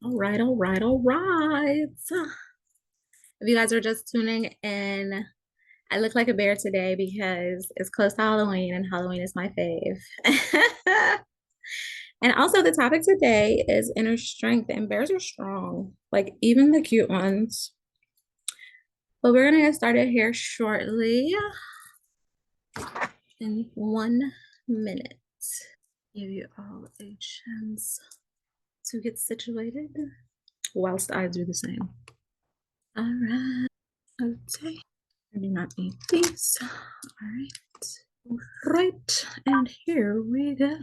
All right, all right, all right. If you guys are just tuning in, I look like a bear today because it's close to Halloween and Halloween is my fave. And also, the topic today is inner strength, and bears are strong, like even the cute ones. But we're going to get started here shortly in 1 minute. Give you all a chance to get situated whilst I do the same. All right. Okay. I do not need these. All right. Right. And here we go.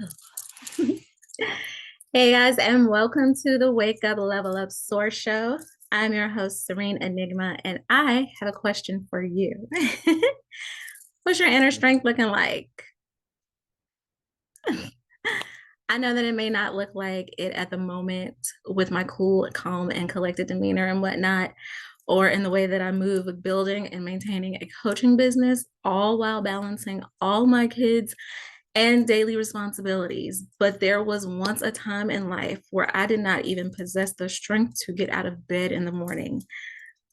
Hey guys, and welcome to the Wake Up Level Up SOAR show. I'm your host, Serene Enigma, and I have a question for you. What's your inner strength looking like? I know that it may not look like it at the moment with my cool, calm, and collected demeanor and whatnot, or in the way that I move with building and maintaining a coaching business, all while balancing all my kids and daily responsibilities. But there was once a time in life where I did not even possess the strength to get out of bed in the morning,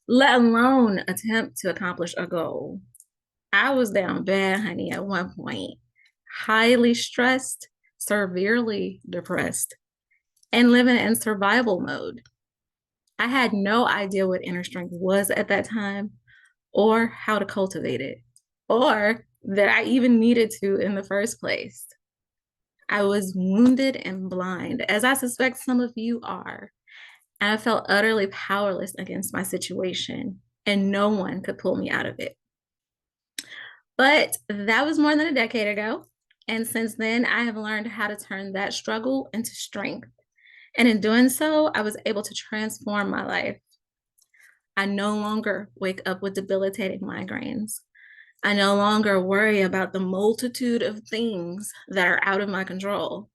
let alone attempt to accomplish a goal. I was down bad, honey, at one point, highly stressed, severely depressed, and living in survival mode. I had no idea what inner strength was at that time or how to cultivate it, or that I even needed to in the first place. I was wounded and blind, as I suspect some of you are, and I felt utterly powerless against my situation, and no one could pull me out of it. But that was more than a decade ago. And since then, I have learned how to turn that struggle into strength. And in doing so, I was able to transform my life. I no longer wake up with debilitating migraines. I no longer worry about the multitude of things that are out of my control.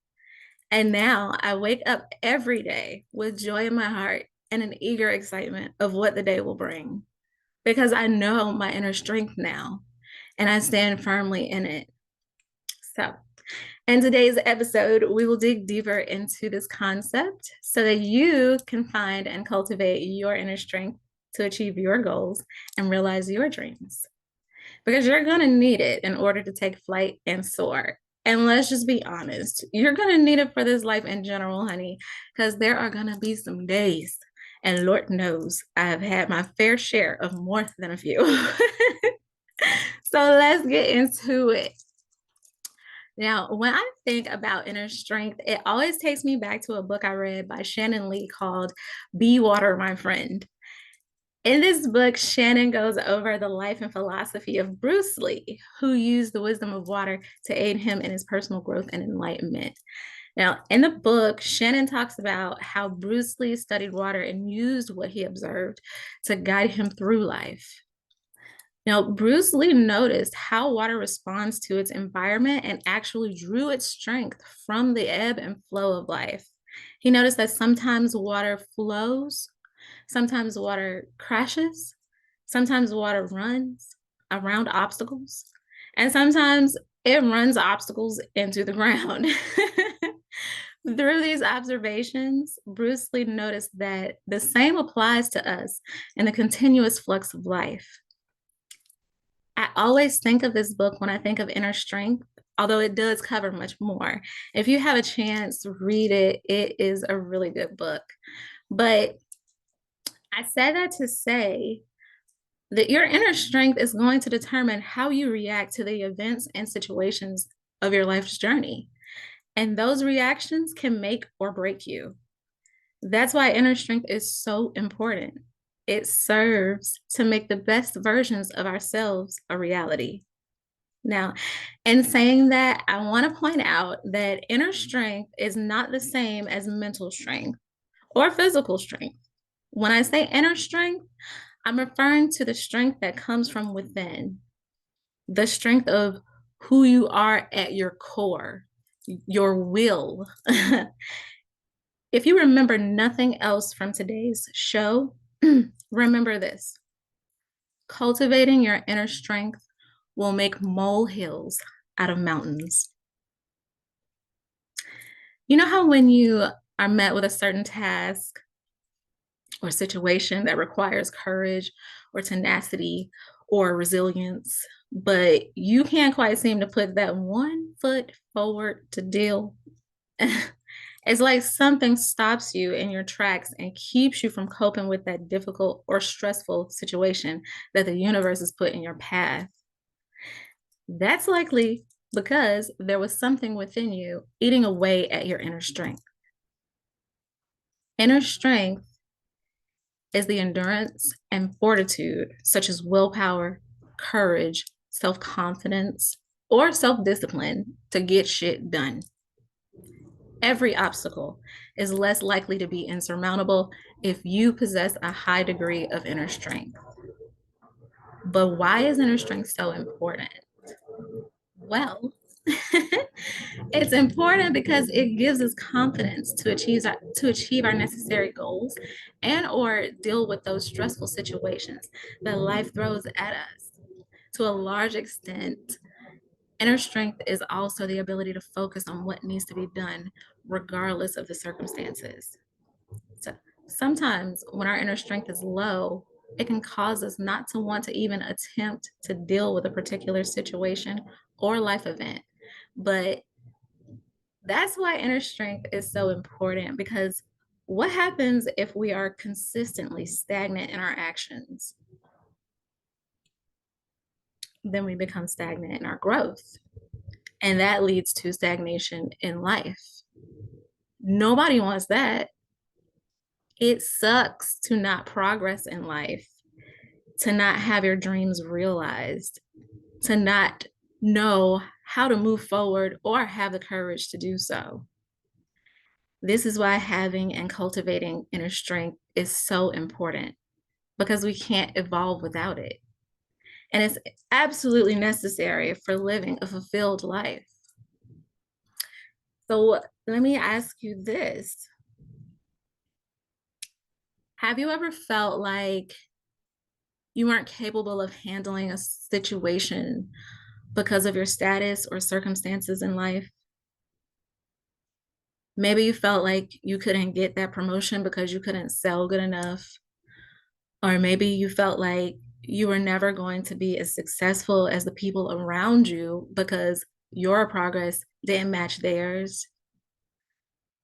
And now I wake up every day with joy in my heart and an eager excitement of what the day will bring because I know my inner strength now and I stand firmly in it. So, in today's episode, we will dig deeper into this concept so that you can find and cultivate your inner strength to achieve your goals and realize your dreams. Because you're going to need it in order to take flight and soar. And let's just be honest, you're going to need it for this life in general, honey, because there are going to be some days, and Lord knows I've had my fair share of more than a few. So let's get into it. Now, when I think about inner strength, it always takes me back to a book I read by Shannon Lee called Be Water, My Friend. In this book, Shannon goes over the life and philosophy of Bruce Lee, who used the wisdom of water to aid him in his personal growth and enlightenment. Now, in the book, Shannon talks about how Bruce Lee studied water and used what he observed to guide him through life. Now, Bruce Lee noticed how water responds to its environment and actually drew its strength from the ebb and flow of life. He noticed that sometimes water flows, sometimes water crashes, sometimes water runs around obstacles, and sometimes it runs obstacles into the ground. Through these observations, Bruce Lee noticed that the same applies to us in the continuous flux of life. I always think of this book when I think of inner strength, although it does cover much more. If you have a chance, read it. It is a really good book. But I said that to say that your inner strength is going to determine how you react to the events and situations of your life's journey. And those reactions can make or break you. That's why inner strength is so important. It serves to make the best versions of ourselves a reality. Now, in saying that, I want to point out that inner strength is not the same as mental strength or physical strength. When I say inner strength, I'm referring to the strength that comes from within, the strength of who you are at your core, your will. If you remember nothing else from today's show, remember this: cultivating your inner strength will make molehills out of mountains. You know how when you are met with a certain task or situation that requires courage or tenacity or resilience, but you can't quite seem to put that one foot forward to deal. It's like something stops you in your tracks and keeps you from coping with that difficult or stressful situation that the universe has put in your path. That's likely because there was something within you eating away at your inner strength. Inner strength is the endurance and fortitude, such as willpower, courage, self confidence, or self discipline to get shit done. Every obstacle is less likely to be insurmountable if you possess a high degree of inner strength. But why is inner strength so important? Well, it's important because it gives us confidence to achieve our necessary goals and or deal with those stressful situations that life throws at us. To a large extent, inner strength is also the ability to focus on what needs to be done regardless of the circumstances. So sometimes when our inner strength is low, it can cause us not to want to even attempt to deal with a particular situation or life event. But that's why inner strength is so important, because what happens if we are consistently stagnant in our actions? Then we become stagnant in our growth. And that leads to stagnation in life. Nobody wants that. It sucks to not progress in life, to not have your dreams realized, to not know how to move forward or have the courage to do so. This is why having and cultivating inner strength is so important, because we can't evolve without it. And it's absolutely necessary for living a fulfilled life. So let me ask you this. Have you ever felt like you weren't capable of handling a situation because of your status or circumstances in life? Maybe you felt like you couldn't get that promotion because you couldn't sell good enough. Or maybe you felt like you were never going to be as successful as the people around you because your progress didn't match theirs.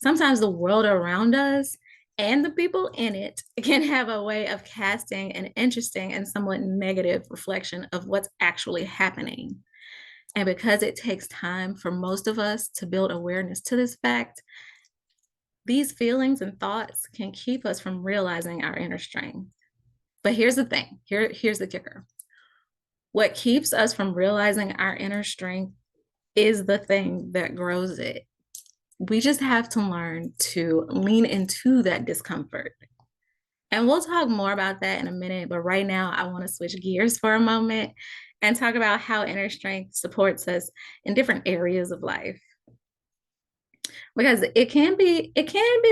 Sometimes the world around us and the people in it can have a way of casting an interesting and somewhat negative reflection of what's actually happening. And because it takes time for most of us to build awareness to this fact, these feelings and thoughts can keep us from realizing our inner strength. But here's the thing. Here's the kicker. What keeps us from realizing our inner strength is the thing that grows it. We just have to learn to lean into that discomfort. And we'll talk more about that in a minute. But right now, I want to switch gears for a moment and talk about how inner strength supports us in different areas of life. Because it can be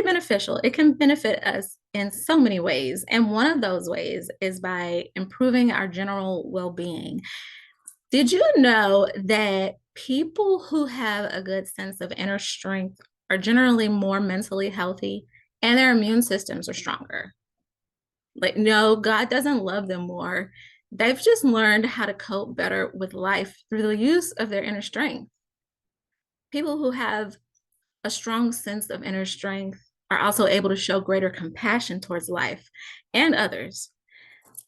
beneficial. It can benefit us in so many ways. And one of those ways is by improving our general well-being. Did you know that people who have a good sense of inner strength are generally more mentally healthy and their immune systems are stronger? Like, no, God doesn't love them more. They've just learned how to cope better with life through the use of their inner strength. People who have a strong sense of inner strength are also able to show greater compassion towards life and others.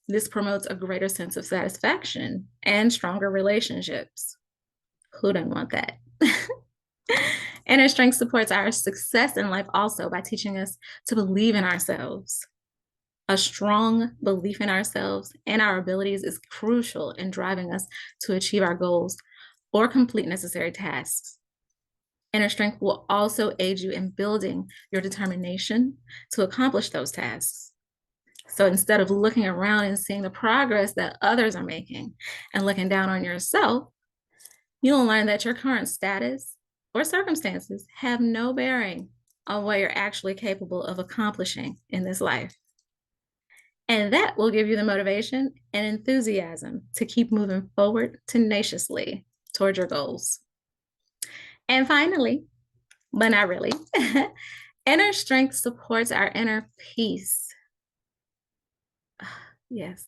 This promotes a greater sense of satisfaction and stronger relationships. Who doesn't want that? Inner strength supports our success in life also by teaching us to believe in ourselves. A strong belief in ourselves and our abilities is crucial in driving us to achieve our goals or complete necessary tasks. Inner strength will also aid you in building your determination to accomplish those tasks. So instead of looking around and seeing the progress that others are making and looking down on yourself, you'll learn that your current status or circumstances have no bearing on what you're actually capable of accomplishing in this life. And that will give you the motivation and enthusiasm to keep moving forward tenaciously toward your goals. And finally, but not really, inner strength supports our inner peace. Yes.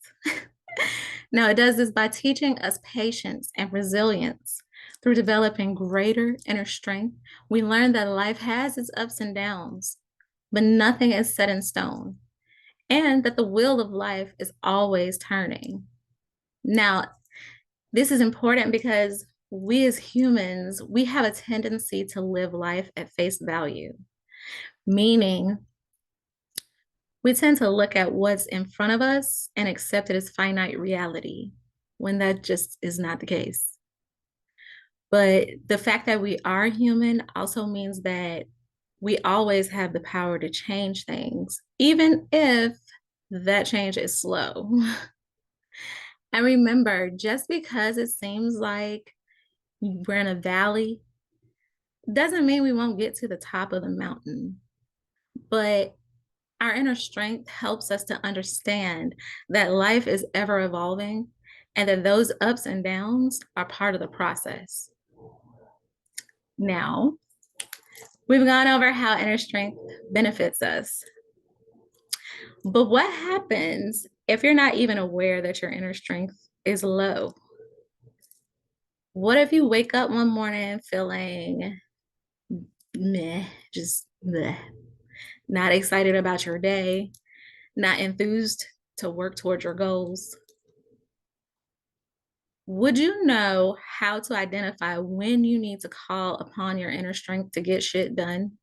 Now, it does this by teaching us patience and resilience. Through developing greater inner strength, we learn that life has its ups and downs, but nothing is set in stone, and that the wheel of life is always turning. Now, this is important because we as humans, we have a tendency to live life at face value, meaning we tend to look at what's in front of us and accept it as finite reality when that just is not the case. But the fact that we are human also means that we always have the power to change things, even if that change is slow. And remember, just because it seems like we're in a valley doesn't mean we won't get to the top of the mountain. But our inner strength helps us to understand that life is ever evolving and that those ups and downs are part of the process. Now, we've gone over how inner strength benefits us. But what happens if you're not even aware that your inner strength is low? What if you wake up one morning feeling meh, just meh, not excited about your day, not enthused to work towards your goals? Would you know how to identify when you need to call upon your inner strength to get shit done?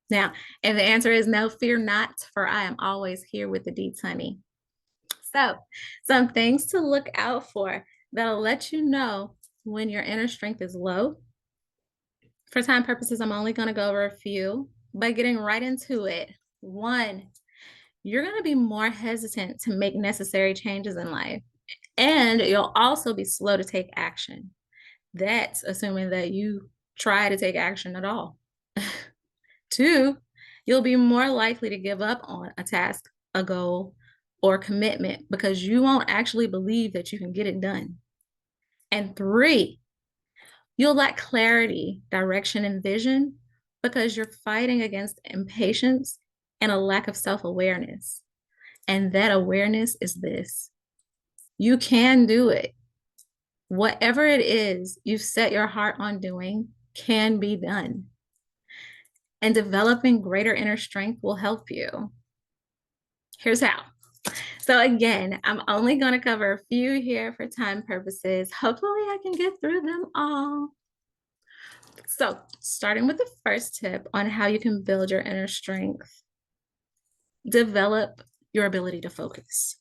Now, if the answer is no, fear not, for I am always here with the deets, honey. So, some things to look out for that'll let you know when your inner strength is low. For time purposes, I'm only going to go over a few, but getting right into it. One, you're going to be more hesitant to make necessary changes in life, and you'll also be slow to take action. That's assuming that you try to take action at all. Two, you'll be more likely to give up on a task, a goal, or commitment because you won't actually believe that you can get it done. And three, you'll lack clarity, direction, and vision because you're fighting against impatience and a lack of self awareness. And that awareness is this: you can do it. Whatever it is you've set your heart on doing can be done. And developing greater inner strength will help you. Here's how. So again, I'm only going to cover a few here for time purposes. Hopefully I can get through them all. So starting with the first tip on how you can build your inner strength, develop your ability to focus.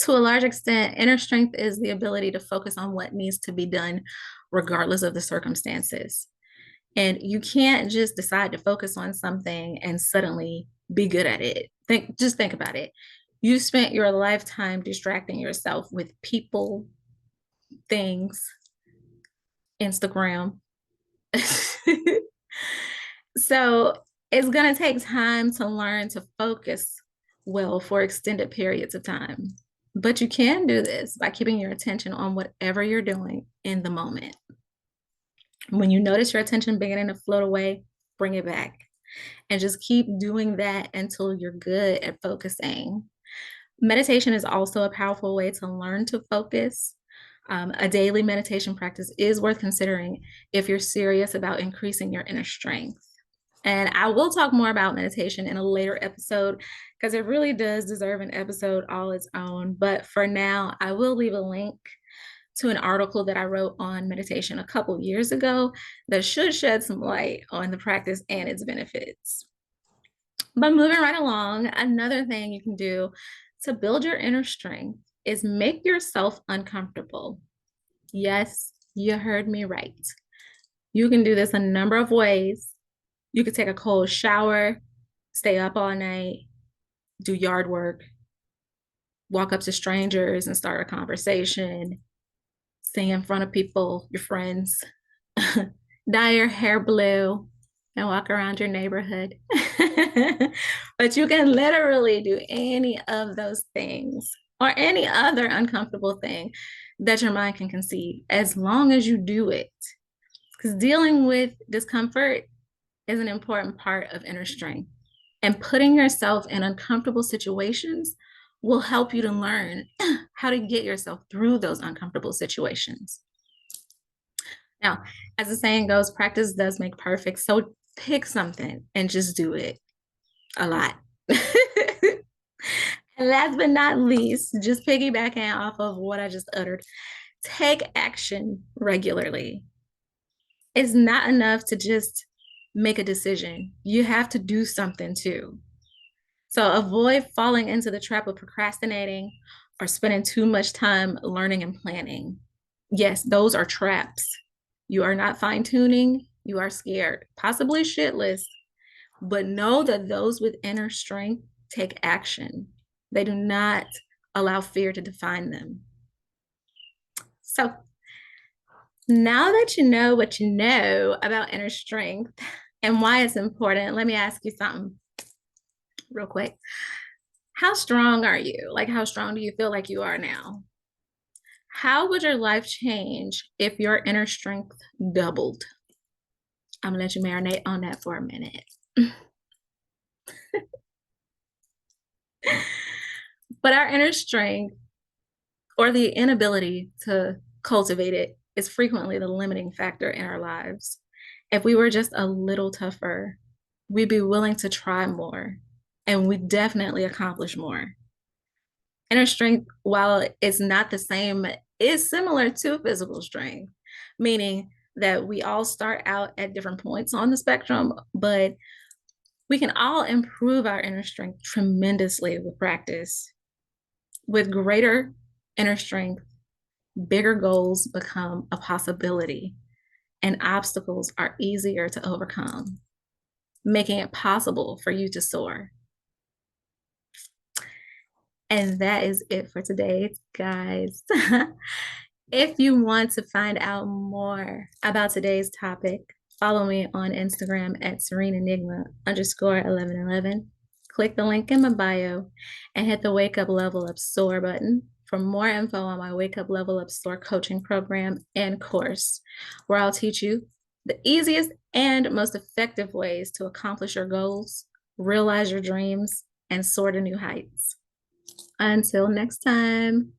To a large extent, inner strength is the ability to focus on what needs to be done regardless of the circumstances. And you can't just decide to focus on something and suddenly be good at it. Just think about it. You spent your lifetime distracting yourself with people, things, Instagram. So it's going to take time to learn to focus well for extended periods of time. But you can do this by keeping your attention on whatever you're doing in the moment. When you notice your attention beginning to float away, bring it back and just keep doing that until you're good at focusing. Meditation is also a powerful way to learn to focus. A daily meditation practice is worth considering if you're serious about increasing your inner strength. And I will talk more about meditation in a later episode because it really does deserve an episode all its own. But for now, I will leave a link to an article that I wrote on meditation a couple years ago that should shed some light on the practice and its benefits. But moving right along, another thing you can do to build your inner strength is make yourself uncomfortable. Yes, you heard me right. You can do this a number of ways. You could take a cold shower, stay up all night, do yard work, walk up to strangers and start a conversation, sing in front of people, your friends, dye your hair blue and walk around your neighborhood. But you can literally do any of those things or any other uncomfortable thing that your mind can conceive as long as you do it. Because dealing with discomfort is an important part of inner strength. And putting yourself in uncomfortable situations will help you to learn how to get yourself through those uncomfortable situations. Now, as the saying goes, practice does make perfect. So pick something and just do it a lot. And last but not least, just piggybacking off of what I just uttered, take action regularly. It's not enough to just make a decision. You have to do something too. So avoid falling into the trap of procrastinating or spending too much time learning and planning. Yes, those are traps. You are not fine tuning, you are scared, possibly shitless, but know that those with inner strength take action. They do not allow fear to define them. So now that you know what you know about inner strength and why it's important, let me ask you something real quick. How strong are you? Like, how strong do you feel like you are now? How would your life change if your inner strength doubled? I'm gonna let you marinate on that for a minute. But our inner strength or the inability to cultivate it is frequently the limiting factor in our lives. If we were just a little tougher, we'd be willing to try more and we definitely accomplish more. Inner strength, while it's not the same, is similar to physical strength, meaning that we all start out at different points on the spectrum, but we can all improve our inner strength tremendously with practice. With greater inner strength, bigger goals become a possibility and obstacles are easier to overcome, making it possible for you to soar. And that is it for today, guys. If you want to find out more about today's topic, follow me on Instagram at SereneEnigma_1111. Click the link in my bio and hit the Wake Up Level Up SOAR button for more info on my Wake Up Level Up SOAR coaching program and course, where I'll teach you the easiest and most effective ways to accomplish your goals, realize your dreams, and soar to new heights. Until next time.